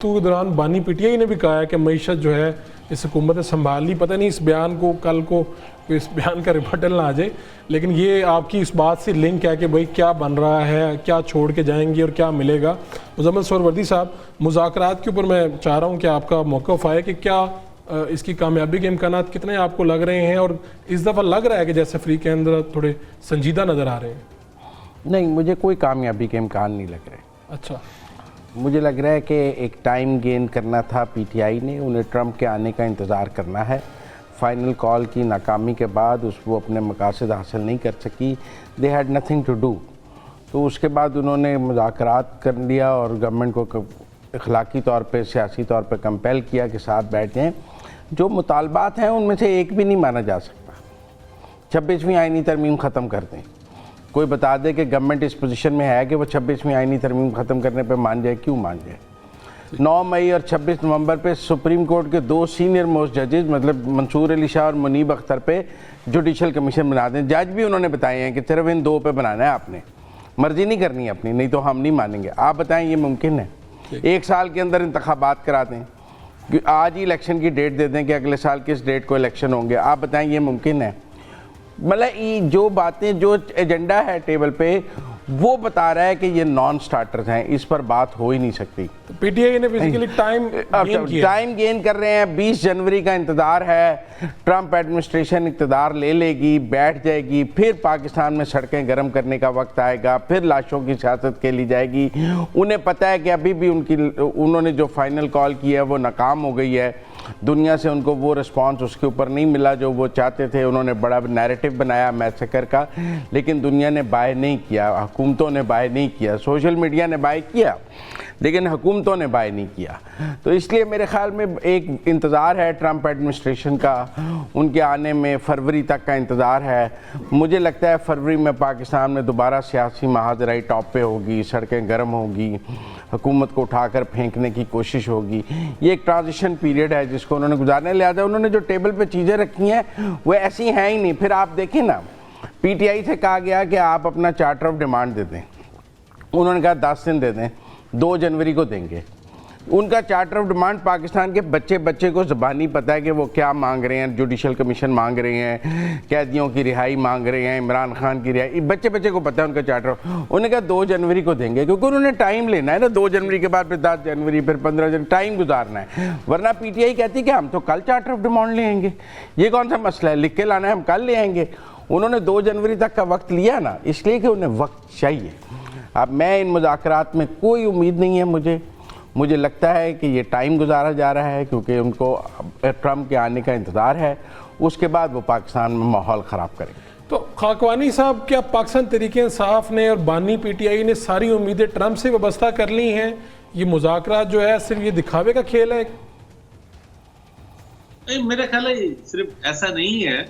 के दौरान बानी पीटीआई ने भी कहा है कि मईशत जो है इस हुकूमत ने संभाल ली। पता नहीं इस बयान को कल को इस बयान का रिबटल ना आ जाए, लेकिन ये आपकी इस बात से लिंक है कि भाई क्या बन रहा है, क्या छोड़ के जाएंगे और क्या मिलेगा। मुजम्मिल सोहरावर्दी साहब, मुज़ाकरात के ऊपर मैं चाह रहा हूँ कि आपका मौक़िफ़ आए कि क्या इसकी कामयाबी के इम्कानात कितने आपको लग रहे हैं, और इस दफ़ा लग रहा है कि जैसे फ्री के अंदर थोड़े संजीदा नज़र आ रहे हैं? नहीं, मुझे कोई कामयाबी के इम्कान नहीं लग रहे। अच्छा, मुझे लग रहा है कि एक टाइम गेन करना था पीटीआई ने, उन्हें ट्रंप के आने का इंतज़ार करना है। फाइनल कॉल की नाकामी के बाद वो अपने मकासद हासिल नहीं कर सकी, they had nothing to do. तो उसके बाद उन्होंने मुज़ाकरात कर लिया और गवर्नमेंट को अखलाकी तौर पे, सियासी तौर पे कंपेल किया कि साथ बैठ जाएँ। जो मुतालबात हैं उनमें से एक भी नहीं माना जा सकता। 26वीं आईनी तरमीम ख़त्म कर दें। कोई बता दे कि गवर्नमेंट इस पोजीशन में है कि वो 26वीं आईनी तरमीम ख़त्म करने पे मान जाए, क्यों मान जाए? 9 मई और 26 नवंबर पे सुप्रीम कोर्ट के 2 सीनियर मोस्ट जजेस मतलब मंसूर अली शाह और मुनीब अख्तर पे जुडिशल कमीशन बना दें। जज भी उन्होंने बताए हैं कि सिर्फ इन 2 पे बनाना है, आपने मर्जी नहीं करनी है अपनी, नहीं तो हम नहीं मानेंगे। आप बताएं ये मुमकिन है? 1 साल के अंदर इंतखाबात करा दें, आज ही इलेक्शन की डेट दे दें कि अगले साल किस डेट को इलेक्शन होंगे। आप बताएं ये मुमकिन है? मतलब जो बातें, जो एजेंडा है टेबल पे, वो बता रहा है कि ये नॉन स्टार्टर्स हैं, इस पर बात हो ही नहीं सकती। तो पीटीआई ने बेसिकली टाइम गेन कर रहे हैं। 20 जनवरी का इंतज़ार है, ट्रंप एडमिनिस्ट्रेशन इक़्तिदार ले लेगी, बैठ जाएगी, फिर पाकिस्तान में सड़कें गर्म करने का वक्त आएगा, फिर लाशों की सियासत खेली जाएगी। उन्हें पता है कि अभी भी उन्होंने जो फाइनल कॉल की है वो नाकाम हो गई है। दुनिया से उनको वो रिस्पांस उसके ऊपर नहीं मिला जो वो चाहते थे। उन्होंने बड़ा नैरेटिव बनाया मैसेकर का, लेकिन दुनिया ने बाय नहीं किया, हुकूमतों ने बाय नहीं किया। सोशल मीडिया ने बाय किया, लेकिन हुकूमतों ने बाय नहीं किया। तो इसलिए मेरे ख्याल में एक इंतज़ार है ट्रंप एडमिनिस्ट्रेशन का, उनके आने में फरवरी तक का इंतज़ार है। मुझे लगता है फरवरी में पाकिस्तान में दोबारा सियासी महाजराई टॉप पे होगी, सड़कें गर्म होगी, हुकूमत को उठाकर फेंकने की कोशिश होगी। ये एक ट्रांजिशन पीरियड है जिसको उन्होंने गुजारने, लिहाजा उन्होंने जो टेबल पे चीज़ें रखी हैं वो ऐसी हैं ही नहीं। फिर आप देखें ना, पीटीआई से कहा गया कि आप अपना चार्टर ऑफ डिमांड दे दें, उन्होंने कहा 10 दिन दे दें, 2 जनवरी को देंगे। उनका चार्टर ऑफ डिमांड पाकिस्तान के बच्चे को ज़बानी पता है कि वो क्या मांग रहे हैं। जुडिशल कमीशन मांग रहे हैं, कैदियों की रिहाई मांग रहे हैं, इमरान खान की रिहाई, बच्चे को पता है उनका चार्टर। उन्होंने कहा 2 जनवरी को देंगे, क्योंकि उन्होंने टाइम लेना है ना। 2 जनवरी के बाद फिर 10 जनवरी, फिर 15 जनवरी, टाइम गुजारना है। वरना पीटीआई कहती कि हम तो कल चार्टर ऑफ डिमांड ले आएंगे, ये कौन सा मसला है, लिख के लाना है, हम कल ले आएंगे। उन्होंने 2 जनवरी तक का वक्त लिया ना, इसलिए कि उन्हें वक्त चाहिए। अब मैं इन मुज़ाकरात में कोई उम्मीद नहीं है। मुझे लगता है कि ये टाइम गुजारा जा रहा है क्योंकि उनको ट्रंप के आने का इंतज़ार है। उसके बाद वो पाकिस्तान में माहौल ख़राब करेंगे। तो खाकवानी साहब, क्या पाकिस्तान तहरीक इंसाफ ने और बानी पीटीआई ने सारी उम्मीदें ट्रंप से वाबस्ता कर ली हैं? ये मुज़ाकरात जो है सिर्फ ये दिखावे का खेल है? नहीं, मेरा ख्याल है सिर्फ ऐसा नहीं है।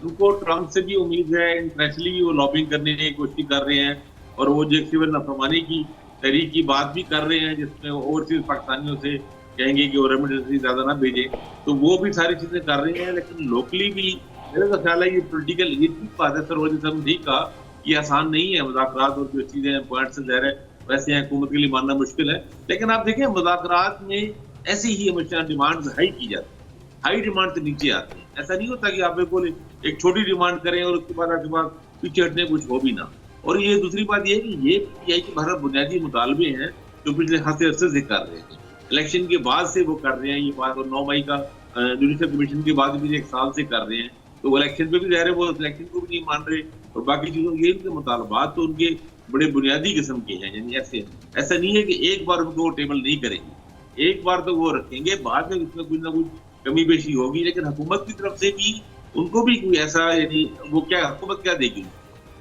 उनको ट्रंप से भी उम्मीद है, इंटरनेशनली भी वो लॉबिंग करने की कोशिश कर रहे हैं, और वो जो सिविल नाफरमानी की तहरीक की बात भी कर रहे हैं जिसमें ओवरसीज पाकिस्तानियों से कहेंगे कि वो रेमिटेंस ज़्यादा ना भेजें, तो वो भी सारी चीज़ें कर रहे हैं। लेकिन लोकली भी मेरा तो ख्याल है ये पॉलिटिकल, ये ठीक बात है सर, वो जैसे हम ठीक कहा, ये आसान नहीं है मुज़ाकरात, और जो चीज़ें पॉइंट से ज़ाहिर है वैसे हैं, हुकूमत के लिए मानना मुश्किल है। लेकिन आप देखें मुज़ाकरात में ऐसी ही हमेशा डिमांड हाई की जाती है, हाई डिमांड से नीचे आती है। ऐसा नहीं होता कि आप बिल्कुल एक छोटी डिमांड करें और उसके बाद पीछे हटने कुछ हो भी ना। और ये दूसरी बात ये है कि ये पीटीआई के भारत बुनियादी मुतालबे हैं जो पिछले खासे अरसे से कर रहे हैं, इलेक्शन के बाद से वो कर रहे हैं ये बात, और 9 मई का जुडिशल कमीशन के बाद भी 1 साल से कर रहे हैं। तो वो इलेक्शन पे भी जा रहे हैं, वो इलेक्शन को भी नहीं मान रहे, और बाकी चीज़ों ये उनके मुतालबात तो उनके बड़े बुनियादी किस्म के हैं। यानी ऐसा नहीं है कि एक बार उनको वो टेबल नहीं करेंगे, एक बार तो वो रखेंगे, बाद में उसमें कुछ ना कुछ कमी पेशी होगी। लेकिन हुकूमत की तरफ से भी उनको भी कोई ऐसा, यानी वो क्या हुकूमत क्या देगी,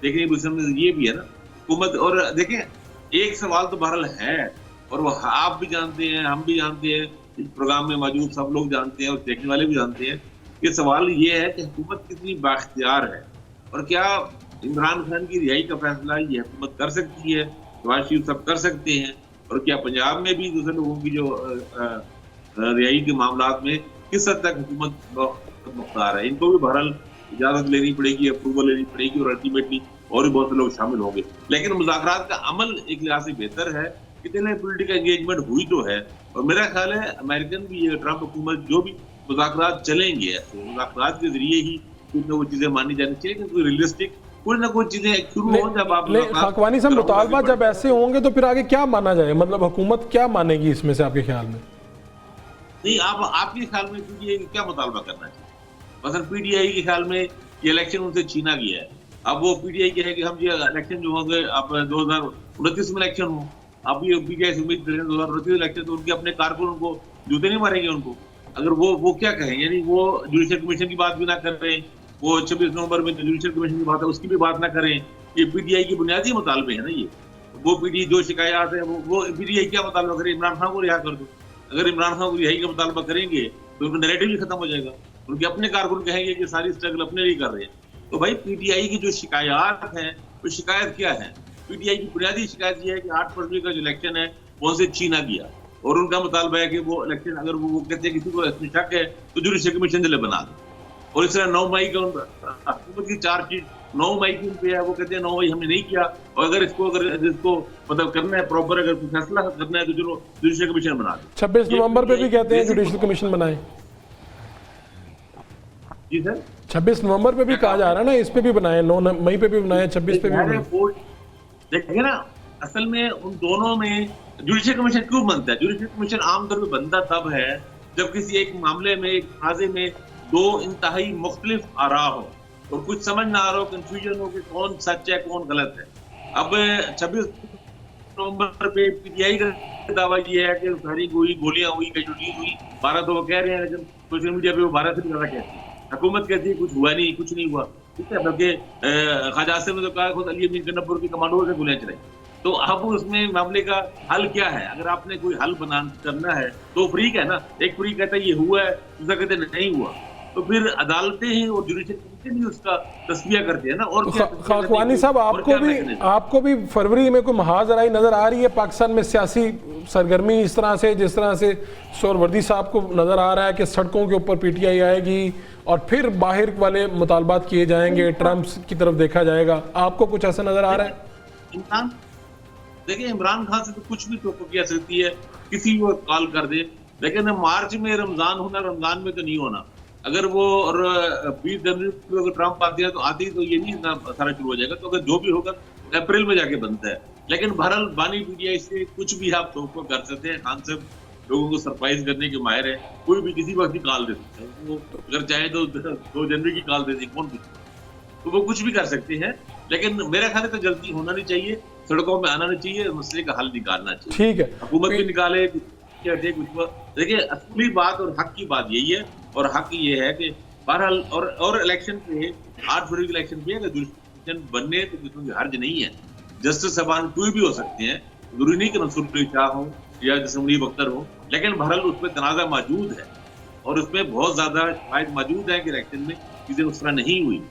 देखने की ये भी है ना हुकूमत। और देखें, एक सवाल तो बहरहाल है, और वो आप भी जानते हैं, हम भी जानते हैं, इस प्रोग्राम में मौजूद सब लोग जानते हैं और देखने वाले भी जानते हैं कि सवाल ये है कि हुकूमत कितनी बाख्तियार है, और क्या इमरान खान की रिहाई का फैसला ये हुकूमत कर सकती है, नवाज शरीफ सब कर सकते हैं, और क्या पंजाब में भी दूसरे लोगों की जो रिहाई के मामला में किस हद तक हुकूमत मुख्तार है। इनको भी बहरहाल इजाजत लेनी पड़ेगी, अप्रूवल लेनी पड़ेगी, और अल्टीमेटली और भी बहुत से लोग शामिल होंगे। लेकिन मुज़ाकरात का अमल एक लिहाज से बेहतर है कितने पॉलिटिकल एंगेजमेंट हुई तो है। और मेरा ख्याल है अमेरिकन की ये ट्रम्प हुकूमत जो भी मुज़ाकरात चलेंगे, ऐसे मुज़ाकरात के जरिए ही कुछ ना कुछ चीजें मानी जानी चाहिए, क्योंकि रियलिस्टिक कोई ना कोई चीजें शुरू हो जब आप खाकवानी साहब, मुतालबा जब ऐसे होंगे तो फिर आगे क्या माना जाए, मतलब हुकूमत क्या मानेगी इसमें से आपके ख्याल में? नहीं, आपके ख्याल में पीटीआई क्या मुतालबा करना चाहिए? मसलन पीटीआई के ख्याल में ये इलेक्शन उनसे छीना गया है। अब वो पीटीआई कहे कि हम ये इलेक्शन जो होंगे अब 2029 में इलेक्शन हो, अब ये पीटीआई से उम्मीद करें 2029 इलेक्शन, तो उनके अपने कारकुन उनको जूते नहीं मारेंगे उनको। अगर वो क्या कहें, यानी वो जुडिशल कमीशन की बात भी ना कर रहे हैं, वो 26 नवंबर में जुडिशल कमीशन की बात है उसकी भी बात ना करें। ये पीटीआई की बुनियादी मुतालबे है ना ये। वो पीटीआई जो शिकायत है वो पीटीआई क्या मुतालबा करे, इमरान खान को रिहा कर दो। अगर इमरान खान को रिहाई का मुतालबा करेंगे तो उनका नैरेटिव ही खत्म हो जाएगा। उनके अपने कारकुन कहेंगे कि सारी स्ट्रगल अपने लिए कर रहे हैं। तो भाई पीटीआई की जो शिकायत है, वो शिकायत क्या है? पीटीआई की बुनियादी शिकायत ये है कि 8 फरवरी का जो इलेक्शन है वो उनसे छीना गया, और उनका मुतालबा है कि वो इलेक्शन अगर वो कहते हैं किसी को इसमें शक है तो जुडिशल कमीशन से बना दो। और इस तरह 9 मई का हुकूमत की चार्जशीट 9 मई की पे है, वो कहते हैं 9 मई हमने नहीं किया, और अगर इसको मतलब करना है प्रॉपर, अगर फैसला करना है तो चलो जुडिशल कमीशन बना दो। 26 नवंबर पे भी कहते हैं जुडिशल कमीशन बनाए। जी सर, 26 नवंबर पे भी कहा जा रहा है ना, इस पे भी बनाए, 9 मई पे भी बनाए, 26 पे भी बनाए। देखिए ना, असल में उन दोनों में जुडिशल कमीशन क्यों बनता है? जुडिशल कमीशन आमतौर पर बनता तब है जब किसी एक मामले में, एक तनाज़े में दो इंतहाई मुख्तलिफ आरा हो और कुछ समझ ना आ रहा हो, कंफ्यूजन हो कि कौन सच है कौन गलत है। अब 26 नवंबर पे पीटीआई का दावा ये है कि फायरिंग हुई, गोलियां हुई, कैजुअल्टी हुई, 12 तो वो कह रहे हैं, लेकिन सोशल मीडिया पे वो 12 से भी ज्यादा कहती है। हुकूमत कहती है कुछ हुआ नहीं, कुछ नहीं हुआ, ठीक है। बल्कि ख्वाजा आसिम ने तो कहा खुद अली अमीन गन्नपुर के कमांडो से गोलियां चलाई। तो अब उसमें मामले का हल क्या है? अगर आपने कोई हल करना है तो फ्रीक है ना, एक फ्रीक कहता है ये हुआ है, दूसरा कहते हैं नहीं हुआ, तो फिर अदालतें ही और जुडिशल कमीशन ही उसका तस्वीर करते हैं ना। और खाकवानी साहब, आपको भी फरवरी में कोई महाजराई नजर आ रही है पाकिस्तान में, सियासी सरगर्मी इस तरह से, जिस तरह से सोहरावर्दी साहब को नजर आ रहा है कि सड़कों के ऊपर पीटीआई आएगी और फिर बाहर वाले मुतालबात किए जाएंगे, ट्रम्प की तरफ देखा जाएगा, आपको कुछ ऐसा नजर आ रहा है? देखिए, इमरान खान से तो कुछ भी तो किया सकती है, किसी को कॉल कर दे, लेकिन मार्च में रमजान होना, रमजान में तो नहीं होना। अगर वो 20 जनवरी को अगर ट्रम्प आती है तो ये नहीं सारा शुरू हो जाएगा। तो अगर जो भी होगा अप्रैल में जाके बनता है। लेकिन बहरहाल बानी पीटीआई से कुछ भी आप तो कर सकते हैं। खान साहब लोगों को सरप्राइज करने के माहिर है, कोई भी किसी वक्त भी कॉल दे सकते हैं। वो अगर चाहे तो 2 जनवरी की कॉल दे दें, कौन पूछता, तो वो कुछ भी कर सकते हैं। लेकिन मेरा ख्याल है तो जल्दी होना नहीं चाहिए, सड़कों में आना नहीं चाहिए, मसले का हल निकालना चाहिए। ठीक है, हुकूमत भी निकाले, देखिए असली बात और हक की बात यही है। और हक ये है कि बहरहाल और इलेक्शन पे 8 फरवरी इलेक्शन पे अगर जुडिशल बनने तो किसी हर्ज नहीं है। जस्टिस साहबान कोई भी हो सकते हैं, जरूरी नहीं कि मंसूर अली शाह हो या जसमुनी बख्तर हो, लेकिन बहरहाल उसमें तनाज़ा मौजूद है और उसमें बहुत ज्यादा शायद मौजूद है कि इलेक्शन में चीजें उस तरह नहीं हुई।